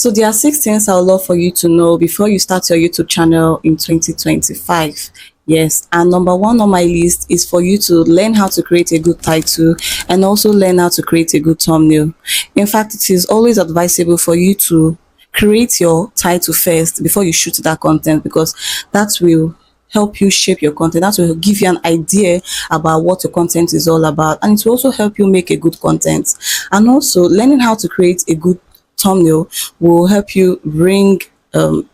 So there are 6 things I would love for you to know before you start your YouTube channel in 2025. Yes, and number one on my list is for you to learn how to create a good title and also learn how to create a good thumbnail. In fact, it is always advisable for you to create your title first before you shoot that content, because that will help you shape your content. That will give you an idea about what your content is all about, and it will also help you make a good content. And also, learning how to create a good thumbnail will help you bring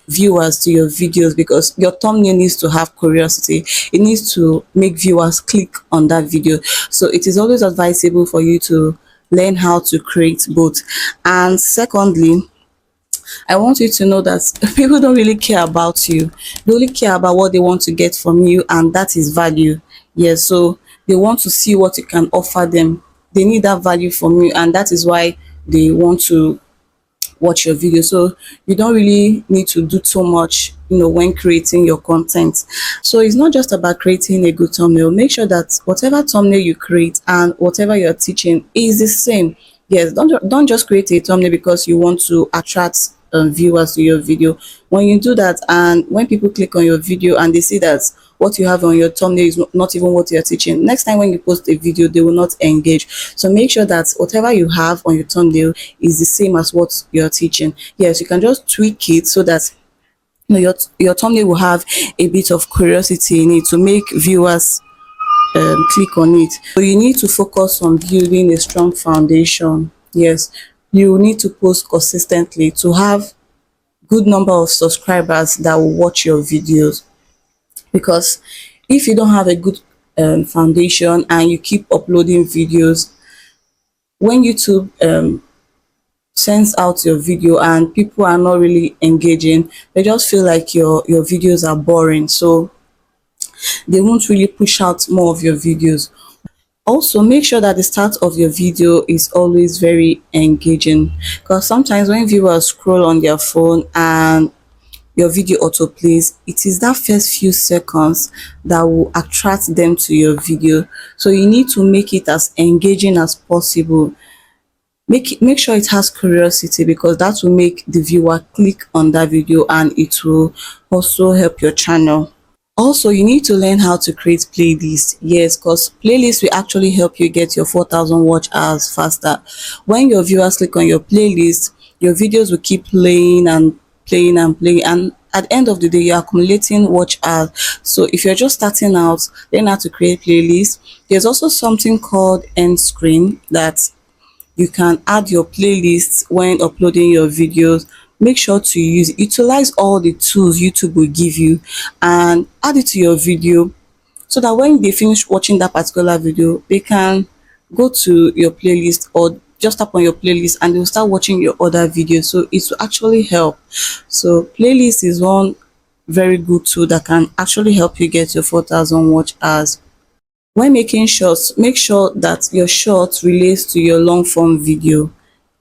viewers to your videos, because your thumbnail needs to have curiosity. It needs to make viewers click on that video. So it is always advisable for you to learn how to create both. And secondly, I want you to know that people don't really care about you. They only care about what they want to get from you, and that is value. Yes, so they want to see what you can offer them. They need that value from you, and that is why they want to watch your video. So you don't really need to do too much, when creating your content. So it's not just about creating a good thumbnail. Make sure that whatever thumbnail you create and whatever you're teaching is the same. Yes, don't just create a thumbnail because you want to attract viewers to your video. When you do that, and when people click on your video and they see that what you have on your thumbnail is not even what you're teaching, next time when you post a video, they will not engage. So make sure that whatever you have on your thumbnail is the same as what you're teaching. Yes, you can just tweak it so that your thumbnail will have a bit of curiosity in it to make viewers click on it. So you need to focus on building a strong foundation. Yes, you need to post consistently to have good number of subscribers that will watch your videos. Because if you don't have a good foundation and you keep uploading videos, when YouTube sends out your video and people are not really engaging, they just feel like your videos are boring, so they won't really push out more of your videos. Also, make sure that the start of your video is always very engaging, because sometimes when viewers scroll on their phone and your video autoplays, it is that first few seconds that will attract them to your video. So you need to make it as engaging as possible. Make sure it has curiosity, because that will make the viewer click on that video, and it will also help your channel. Also, you need to learn how to create playlists. Yes, because playlists will actually help you get your 4,000 watch hours faster. When your viewers click on your playlist, your videos will keep playing and playing and playing, and at the end of the day, you're accumulating watch hours. So if you're just starting out, learn how to create playlists. There's also something called end screen that you can add your playlists when uploading your videos. Make sure to utilize all the tools YouTube will give you and add it to your video, so that when they finish watching that particular video, they can go to your playlist or just tap on your playlist and they'll start watching your other videos. So it will actually help. So playlist is one very good tool that can actually help you get your 4,000 watch hours. When making shorts, make sure that your short relates to your long form video.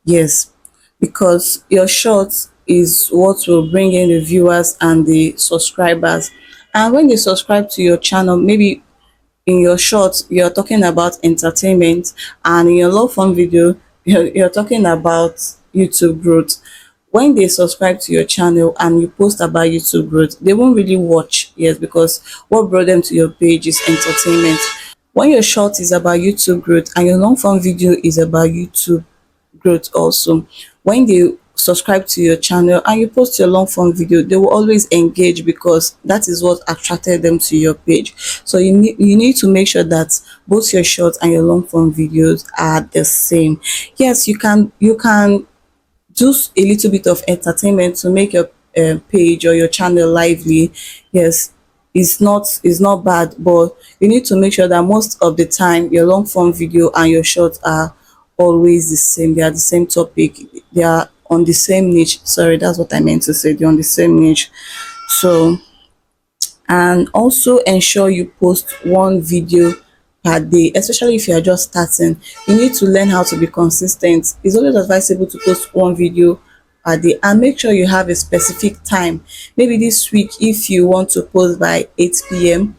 Yes, because your shorts is what will bring in the viewers and the subscribers. And when they subscribe to your channel, maybe in your shorts you're talking about entertainment, and in your long form video you're talking about YouTube growth. When they subscribe to your channel and you post about YouTube growth, they won't really watch. Yes, because what brought them to your page is entertainment. When your short is about YouTube growth and your long form video is about YouTube growth also, when they subscribe to your channel and you post your long form video, they will always engage, because that is what attracted them to your page. So you need to make sure that both your short and your long form videos are the same. Yes, you can do a little bit of entertainment to make your page or your channel lively. Yes, it's not bad, but you need to make sure that most of the time your long form video and your shorts are always the same. They are the same topic, they are on the same niche. Sorry, that's what I meant to say. They're on the same niche. So, and also ensure you post one video per day, especially if you are just starting. You need to learn how to be consistent. It's always advisable to post one video per day, and make sure you have a specific time. Maybe this week, if you want to post by 8 p.m,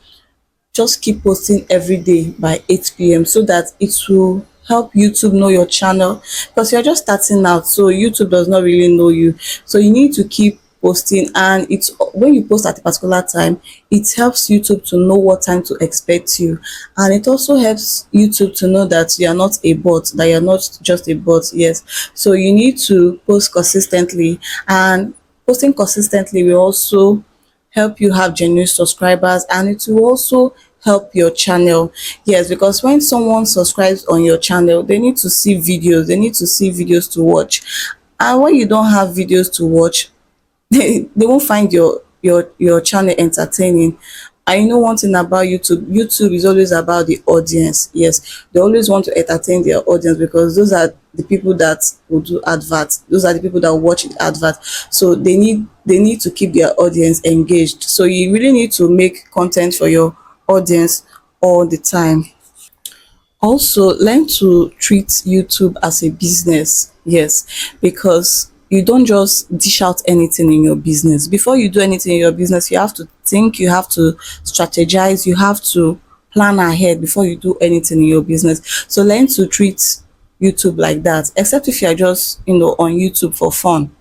just keep posting every day by 8 p.m, so that it will help YouTube know your channel, because you're just starting out, so YouTube does not really know you. So you need to keep posting, and it's when you post at a particular time, it helps YouTube to know what time to expect you, and it also helps YouTube to know that you are not a bot, that you're not just a bot. Yes, so you need to post consistently, and posting consistently will also help you have genuine subscribers, and it will also help your channel. Yes, because when someone subscribes on your channel, they need to see videos, they need to see videos to watch, and when you don't have videos to watch, they won't find your channel entertaining. And you know one thing about YouTube is always about the audience. Yes, they always want to entertain their audience, because those are the people that will do adverts, those are the people that will watch the advert. So they need to keep their audience engaged, so you really need to make content for your audience all the time. Also, learn to treat YouTube as a business. Yes, because you don't just dish out anything in your business. Before you do anything in your business, you have to think, you have to strategize, you have to plan ahead before you do anything in your business. So learn to treat YouTube like that, except if you are just, on YouTube for fun.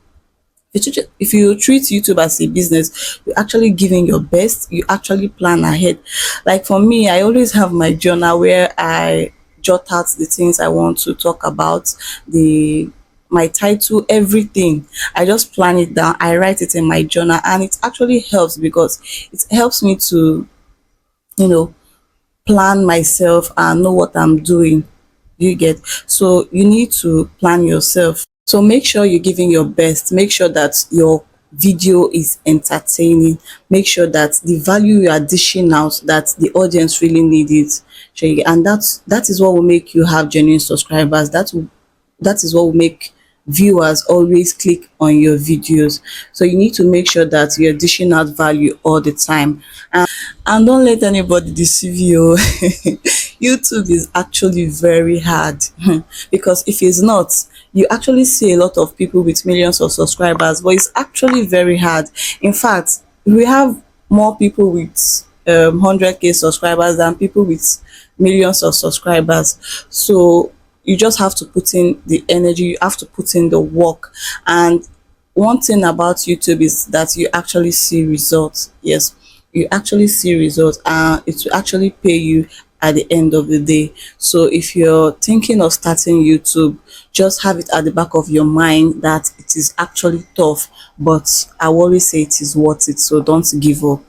If you treat YouTube as a business, you're actually giving your best, you actually plan ahead. Like for me, I always have my journal where I jot out the things I want to talk about, the my title, everything. I just plan it down, I write it in my journal, and it actually helps, because it helps me to, you know, plan myself and know what I'm doing. You get? So you need to plan yourself. So make sure you're giving your best. Make sure that your video is entertaining. Make sure that the value you are dishing out, that the audience really need it. And that is what will make you have genuine subscribers. That is what will make viewers always click on your videos. So you need to make sure that you're dishing out value all the time. And don't let anybody deceive you. YouTube is actually very hard because if it's not, you actually see a lot of people with millions of subscribers, but it's actually very hard. In fact, we have more people with 100k subscribers than people with millions of subscribers. So you just have to put in the energy, you have to put in the work. And one thing about YouTube is that you actually see results. Yes, you actually see results, and it will actually pay you at the end of the day. So if you're thinking of starting YouTube, just have it at the back of your mind that it is actually tough, but I always say it is worth it, so don't give up.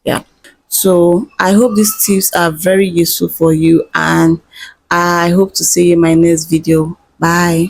Yeah, so I hope these tips are very useful for you, and I hope to see you in my next video. Bye.